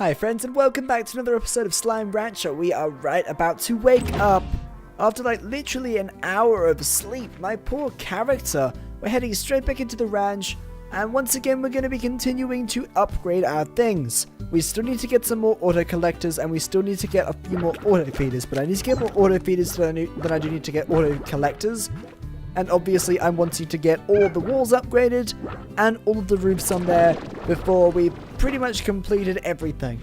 Hi friends, and welcome back to another episode of Slime Rancher. We are right about to wake up after like literally an hour of sleep. My poor character. We're heading straight back into the ranch, and once again we're going to be continuing to upgrade our things. We still need to get some more auto collectors, and we still need to get a few more auto feeders, but I need to get more auto feeders than I do need to get auto collectors. And obviously I'm wanting to get all the walls upgraded and all of the roofs on there before we've pretty much completed everything.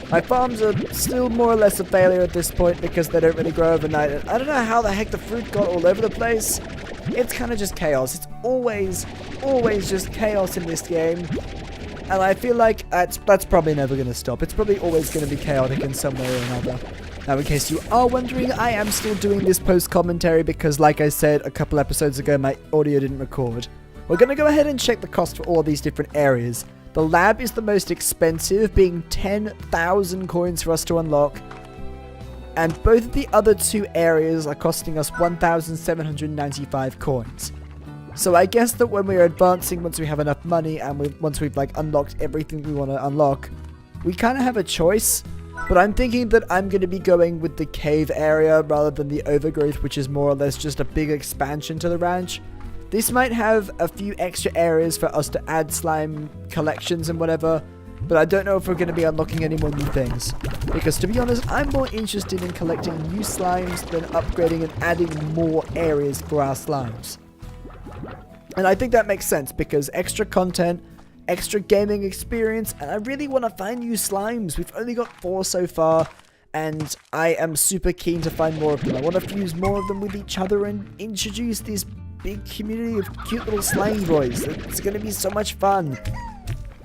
My farms are still more or less a failure at this point because they don't really grow overnight. And I don't know how the heck the fruit got all over the place. It's kind of just chaos. It's always just chaos in this game. And I feel like that's probably never going to stop. It's probably always going to be chaotic in some way or another. Now, in case you are wondering, I am still doing this post-commentary because, like I said a couple episodes ago, my audio didn't record. We're going to go ahead and check the cost for all of these different areas. The lab is the most expensive, being 10,000 coins for us to unlock. And both of the other two areas are costing us 1,795 coins. So I guess that when we're advancing, once we have enough money and once we've like unlocked everything we want to unlock, we kind of have a choice. But I'm thinking that I'm going to be going with the cave area rather than the overgrowth, which is more or less just a big expansion to the ranch. This might have a few extra areas for us to add slime collections and whatever, but I don't know if we're going to be unlocking any more new things. Because to be honest, I'm more interested in collecting new slimes than upgrading and adding more areas for our slimes. And I think that makes sense because extra content, extra gaming experience, and I really want to find new slimes. We've only got 4 so far, and I am super keen to find more of them. I want to fuse more of them with each other and introduce this big community of cute little slime boys. It's going to be so much fun.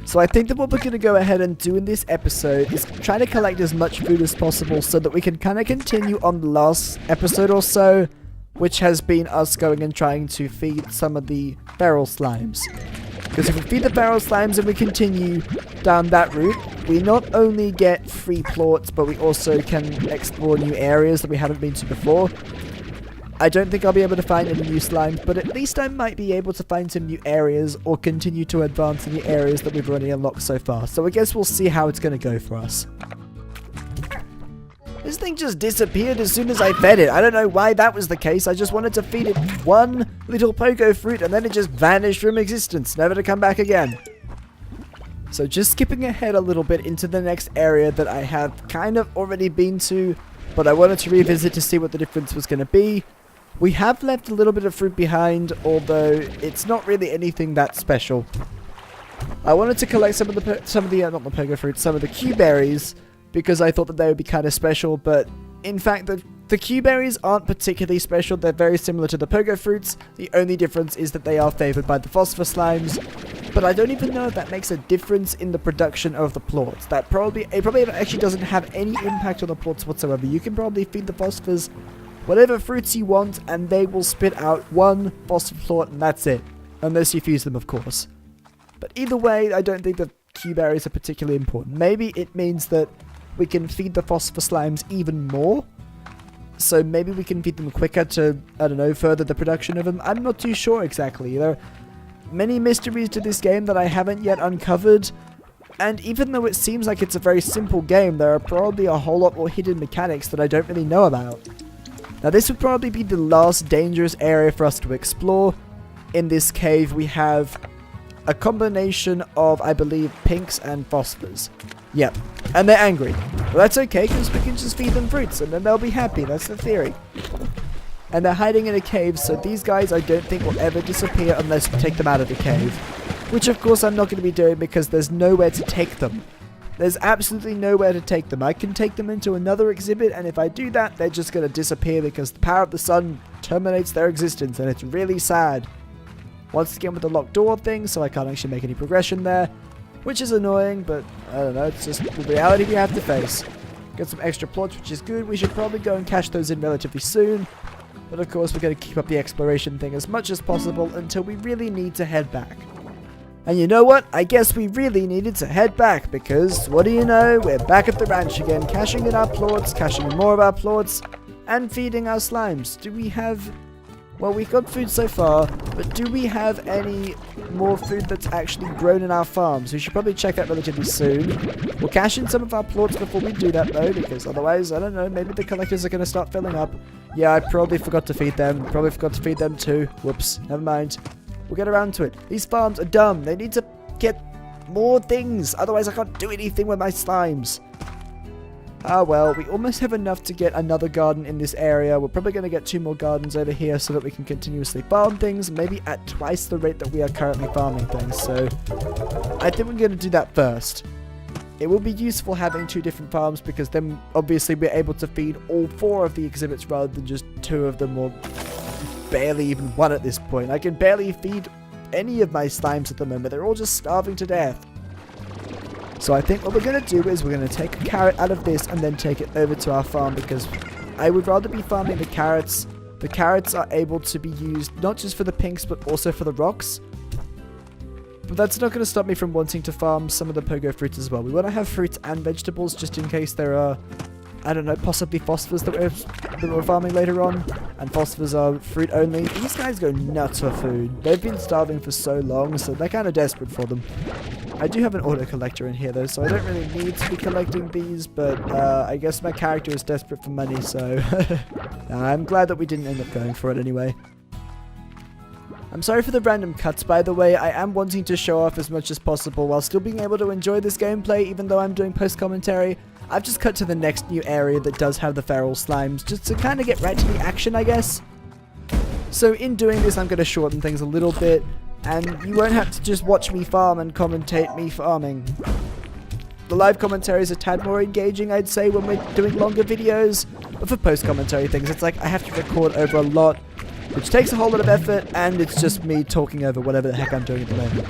So I think that what we're going to go ahead and do in this episode is try to collect as much food as possible so that we can kind of continue on the last episode or so, which has been us going and trying to feed some of the feral slimes. Because if we feed the feral slimes and we continue down that route, we not only get free plots, but we also can explore new areas that we haven't been to before. I don't think I'll be able to find any new slimes, but at least I might be able to find some new areas or continue to advance in the areas that we've already unlocked so far. So I guess we'll see how it's going to go for us. This thing just disappeared as soon as I fed it. I don't know why that was the case. I just wanted to feed it one little pogo fruit and then it just vanished from existence, never to come back again. So just skipping ahead a little bit into the next area that I have kind of already been to, but I wanted to revisit to see what the difference was going to be. We have left a little bit of fruit behind, although it's not really anything that special. I wanted to collect some of the Q berries, because I thought that they would be kind of special, but in fact the Q berries aren't particularly special. They're very similar to the pogo fruits. The only difference is that they are favored by the phosphor slimes, but I don't even know if that makes a difference in the production of the plots. It probably actually doesn't have any impact on the plots whatsoever. You can probably feed the phosphors whatever fruits you want and they will spit out one phosphor plot and that's it, unless you fuse them, of course. But either way, I don't think the Q berries are particularly important. Maybe it means that we can feed the phosphor slimes even more. So maybe we can feed them quicker to, I don't know, further the production of them. I'm not too sure exactly. There are many mysteries to this game that I haven't yet uncovered. And even though it seems like it's a very simple game, there are probably a whole lot more hidden mechanics that I don't really know about. Now this would probably be the last dangerous area for us to explore. In this cave we have a combination of, I believe, pinks and phosphors. Yep, and they're angry. Well, that's okay, because we can just feed them fruits, and then they'll be happy. That's the theory. And they're hiding in a cave, so these guys I don't think will ever disappear unless we take them out of the cave. Which, of course, I'm not going to be doing because there's nowhere to take them. There's absolutely nowhere to take them. I can take them into another exhibit, and if I do that, they're just going to disappear because the power of the sun terminates their existence, and it's really sad. Once again with the locked door thing, so I can't actually make any progression there. Which is annoying, but I don't know, it's just the reality we have to face. Get some extra plots, which is good. We should probably go and cash those in relatively soon. But of course, we're going to keep up the exploration thing as much as possible until we really need to head back. And you know what? I guess we really needed to head back because, what do you know, we're back at the ranch again, cashing in our plots, cashing in more of our plots, and feeding our slimes. Do we have Well, we've got food so far, but do we have any more food that's actually grown in our farms? We should probably check that relatively soon. We'll cash in some of our plots before we do that, though, because otherwise, I don't know, maybe the collectors are going to start filling up. Yeah, I probably forgot to feed them. Probably forgot to feed them too. Whoops, never mind. We'll get around to it. These farms are dumb. They need to get more things. Otherwise, I can't do anything with my slimes. Ah, well, we almost have enough to get another garden in this area. We're probably going to get 2 more gardens over here so that we can continuously farm things, maybe at twice the rate that we are currently farming things. So, I think we're going to do that first. It will be useful having 2 different farms because then, obviously, we're able to feed all 4 of the exhibits rather than just 2 of them, or barely even 1 at this point. I can barely feed any of my slimes at the moment. They're all just starving to death. So I think what we're going to do is we're going to take a carrot out of this and then take it over to our farm because I would rather be farming the carrots. The carrots are able to be used not just for the pinks but also for the rocks. But that's not going to stop me from wanting to farm some of the pogo fruits as well. We want to have fruits and vegetables just in case there are, I don't know, possibly phosphors that we're farming later on. And phosphors are fruit only. These guys go nuts for food. They've been starving for so long, so they're kind of desperate for them. I do have an auto collector in here though, so I don't really need to be collecting these, but I guess my character is desperate for money, so I'm glad that we didn't end up going for it anyway. I'm sorry for the random cuts, by the way. I am wanting to show off as much as possible while still being able to enjoy this gameplay, even though I'm doing post-commentary. I've just cut to the next new area that does have the feral slimes, just to kind of get right to the action, I guess. So in doing this, I'm going to shorten things a little bit. And you won't have to just watch me farm and commentate me farming. The live commentary is a tad more engaging, I'd say, when we're doing longer videos. But for post-commentary things, it's like I have to record over a lot, which takes a whole lot of effort, and it's just me talking over whatever the heck I'm doing at the moment.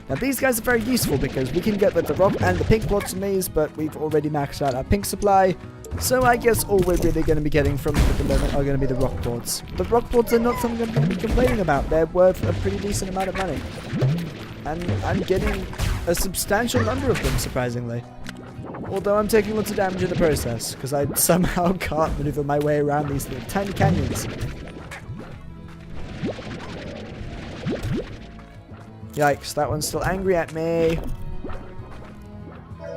Now, these guys are very useful because we can get the rock and the pink plots on these, but we've already maxed out our pink supply. So I guess all we're really going to be getting from them at the moment are going to be the rock boards. The rock boards are not something I'm going to be complaining about. They're worth a pretty decent amount of money. And I'm getting a substantial number of them, surprisingly. Although I'm taking lots of damage in the process, because I somehow can't maneuver my way around these little tiny canyons. Yikes, that one's still angry at me.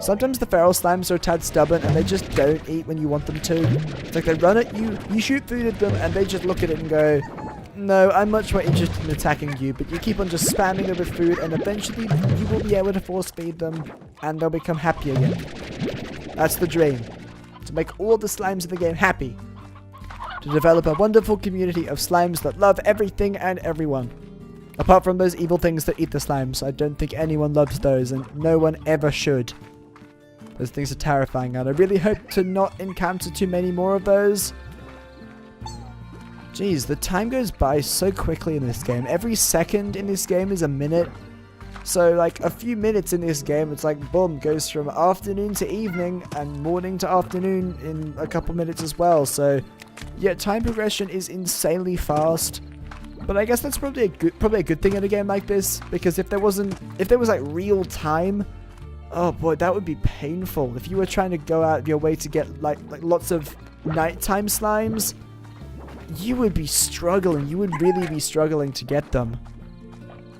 Sometimes the feral slimes are a tad stubborn and they just don't eat when you want them to. It's like they run at you, you shoot food at them, and they just look at it and go, no, I'm much more interested in attacking you, but you keep on just spamming them with food and eventually you will be able to force feed them and they'll become happy again. That's the dream. To make all the slimes in the game happy. To develop a wonderful community of slimes that love everything and everyone. Apart from those evil things that eat the slimes, I don't think anyone loves those and no one ever should. Those things are terrifying, and I really hope to not encounter too many more of those. Jeez, the time goes by so quickly in this game. Every second in this game is a minute. So, like, a few minutes in this game, it's like, boom, goes from afternoon to evening, and morning to afternoon in a couple minutes as well. So, yeah, time progression is insanely fast. But I guess that's probably a good thing in a game like this, because if there was like real time, oh boy, that would be painful. If you were trying to go out of your way to get like lots of nighttime slimes, you would be struggling. You would really be struggling to get them.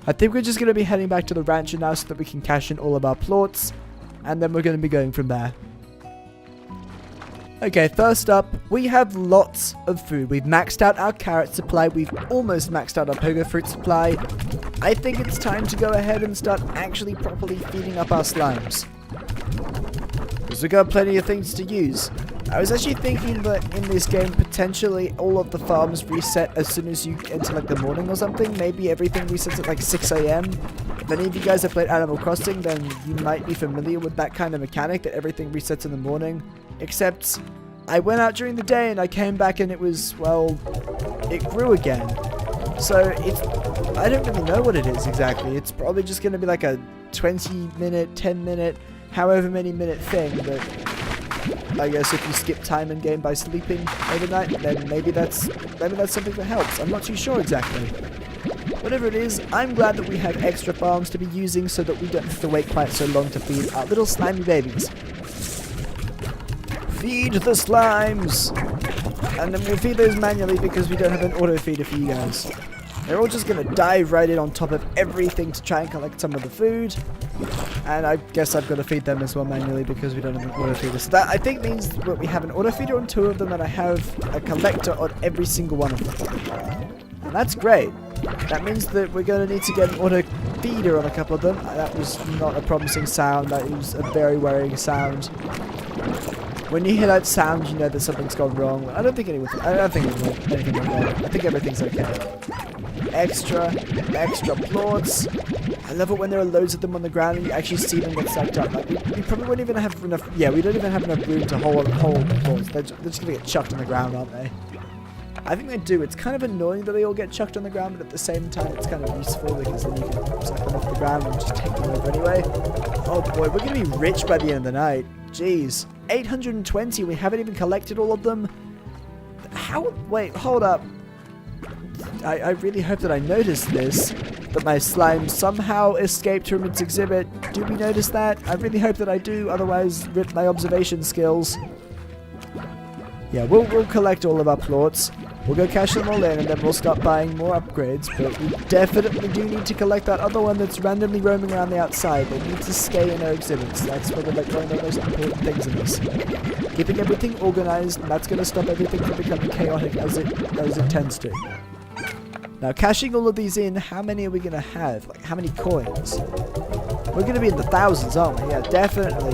I think we're just going to be heading back to the rancher now so that we can cash in all of our plots, and then we're going to be going from there. Okay, first up, we have lots of food. We've maxed out our carrot supply. We've almost maxed out our pogo fruit supply. I think it's time to go ahead and start actually properly feeding up our slimes. Because we've got plenty of things to use. I was actually thinking that in this game, potentially all of the farms reset as soon as you enter like the morning or something. Maybe everything resets at like 6 AM. If any of you guys have played Animal Crossing, then you might be familiar with that kind of mechanic that everything resets in the morning. Except, I went out during the day and I came back and it was, well, it grew again. So, I don't really know what it is exactly. It's probably just going to be like a 20-minute, 10-minute, however many minute thing, but I guess if you skip time in game by sleeping overnight, then maybe that's something that helps. I'm not too sure exactly. Whatever it is, I'm glad that we have extra farms to be using so that we don't have to wait quite so long to feed our little slimy babies. Feed the slimes! And then we'll feed those manually because we don't have an auto feeder for you guys. They're all just going to dive right in on top of everything to try and collect some of the food. And I guess I've got to feed them as well manually because we don't have an auto feeder. So that I think means that we have an auto feeder on 2 of them and I have a collector on every single one of them. And that's great. That means that we're going to need to get an auto feeder on a couple of them. That was not a promising sound. That was a very worrying sound. When you hear that sound, you know that something's gone wrong. I don't think anything went wrong. I think everything's okay. Extra plots. I love it when there are loads of them on the ground and you actually see them get stacked up. Like, we probably won't even have enough. Yeah, we don't even have enough room to hold the plots. They're just going to get chucked on the ground, aren't they? I think they do. It's kind of annoying that they all get chucked on the ground, but at the same time, it's kind of useful because then you can suck them off the ground and just take them over anyway. Oh boy, we're going to be rich by the end of the night. Jeez. 820, we haven't even collected all of them. How? Wait, hold up. I really hope that I noticed this, that my slime somehow escaped from its exhibit. Do we notice that? I really hope that I do, otherwise rip my observation skills. Yeah, we'll collect all of our plots. We'll go cash them all in and then we'll start buying more upgrades, but we definitely do need to collect that other one that's randomly roaming around the outside. They need to stay in their exhibits. That's one of the most important things in this. Keeping everything organized, and that's going to stop everything from becoming chaotic as it tends to. Now, cashing all of these in, how many are we going to have? Like, how many coins? We're going to be in the thousands, aren't we? Yeah, definitely.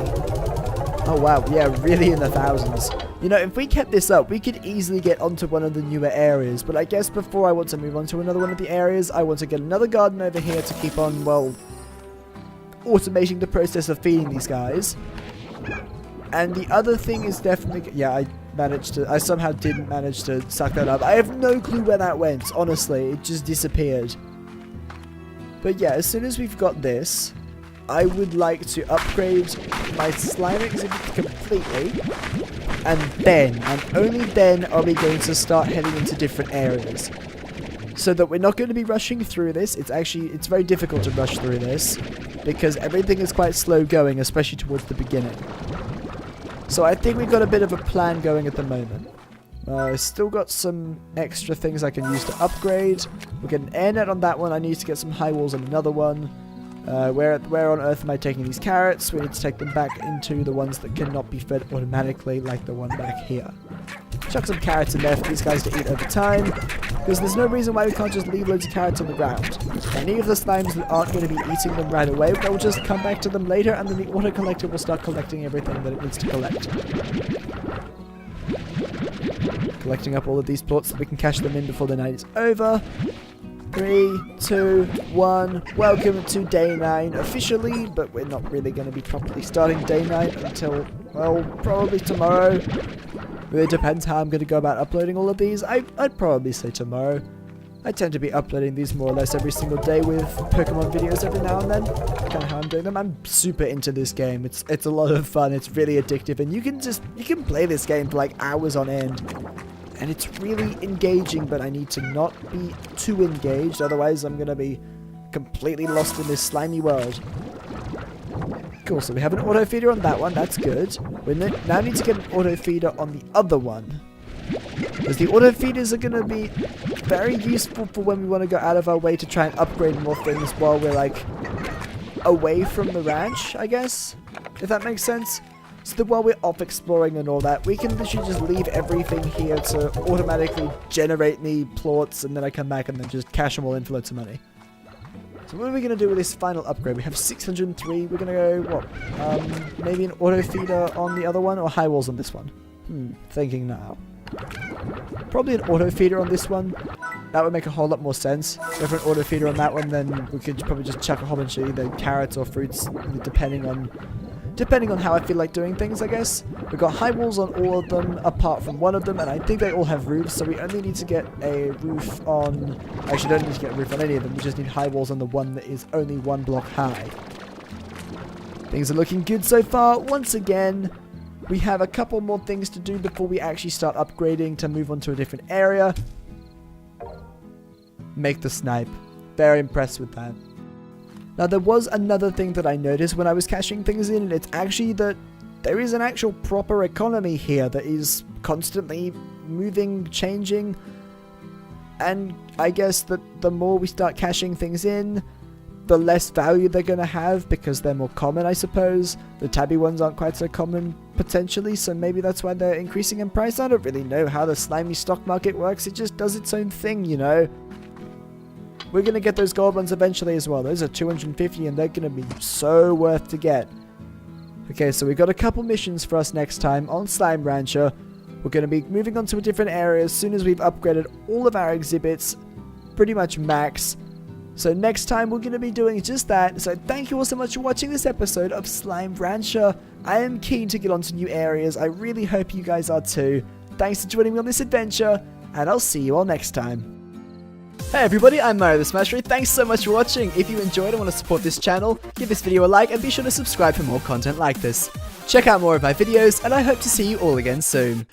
Oh, wow. Yeah, really in the thousands. You know, if we kept this up, we could easily get onto one of the newer areas. But I guess before I want to move on to another one of the areas, I want to get another garden over here to keep on, well, automating the process of feeding these guys. And the other thing is definitely... Yeah, I somehow didn't manage to suck that up. I have no clue where that went, honestly. It just disappeared. But yeah, as soon as we've got this, I would like to upgrade my slime exhibit completely. And then, and only then, are we going to start heading into different areas. So that we're not going to be rushing through this. It's very difficult to rush through this. Because everything is quite slow going, especially towards the beginning. So I think we've got a bit of a plan going at the moment. I've still got some extra things I can use to upgrade. We'll get an air net on that one. I need to get some high walls on another one. Where on earth am I taking these carrots? We need to take them back into the ones that cannot be fed automatically, like the one back here. Chuck some carrots in there for these guys to eat over time, because there's no reason why we can't just leave loads of carrots on the ground. Any of the slimes that aren't going to be eating them right away, they'll just come back to them later, and then the auto collector will start collecting everything that it needs to collect. Collecting up all of these plots so we can cash them in before the night is over. 3, 2, 1. Welcome to day 9 officially, but we're not really going to be properly starting day 9 until, well, probably tomorrow. It depends how I'm going to go about uploading all of these. I'd probably say tomorrow. I tend to be uploading these more or less every single day with Pokemon videos every now and then. Kind of how I'm doing them. I'm super into this game. It's a lot of fun. It's really addictive, and you can play this game for like hours on end. And it's really engaging, but I need to not be too engaged, otherwise I'm going to be completely lost in this slimy world. Cool, so we have an auto feeder on that one, that's good. We now need to get an auto feeder on the other one. Because the auto feeders are going to be very useful for when we want to go out of our way to try and upgrade more things while we're like away from the ranch, I guess, if that makes sense. So that while we're off exploring and all that, we can literally just leave everything here to automatically generate me plots, and then I come back and then just cash them all in for loads of money. So what are we going to do with this final upgrade? We have 603. We're going to go, what? Maybe an auto feeder on the other one, or high walls on this one? Thinking now. Probably an auto feeder on this one. That would make a whole lot more sense. Go for an auto feeder on that one, then we could probably just chuck a whole bunch of either carrots or fruits, depending on how I feel like doing things, I guess. We've got high walls on all of them, apart from one of them, and I think they all have roofs, so we only need to get a roof on... Actually, don't need to get a roof on any of them, we just need high walls on the one that is only 1 block high. Things are looking good so far. Once again, we have a couple more things to do before we actually start upgrading to move on to a different area. Make the snipe. Very impressed with that. Now, there was another thing that I noticed when I was cashing things in, and it's actually that there is an actual proper economy here that is constantly moving, changing. And I guess that the more we start cashing things in, the less value they're going to have because they're more common, I suppose. The tabby ones aren't quite so common, potentially, so maybe that's why they're increasing in price. I don't really know how the slimy stock market works. It just does its own thing, you know. We're going to get those gold ones eventually as well. Those are 250 and they're going to be so worth to get. Okay, so we've got a couple missions for us next time on Slime Rancher. We're going to be moving on to a different area as soon as we've upgraded all of our exhibits pretty much max. So next time we're going to be doing just that. So thank you all so much for watching this episode of Slime Rancher. I am keen to get onto new areas. I really hope you guys are too. Thanks for joining me on this adventure, and I'll see you all next time. Hey everybody, I'm Mario the Smasher. Thanks so much for watching. If you enjoyed and want to support this channel, give this video a like and be sure to subscribe for more content like this. Check out more of my videos, and I hope to see you all again soon.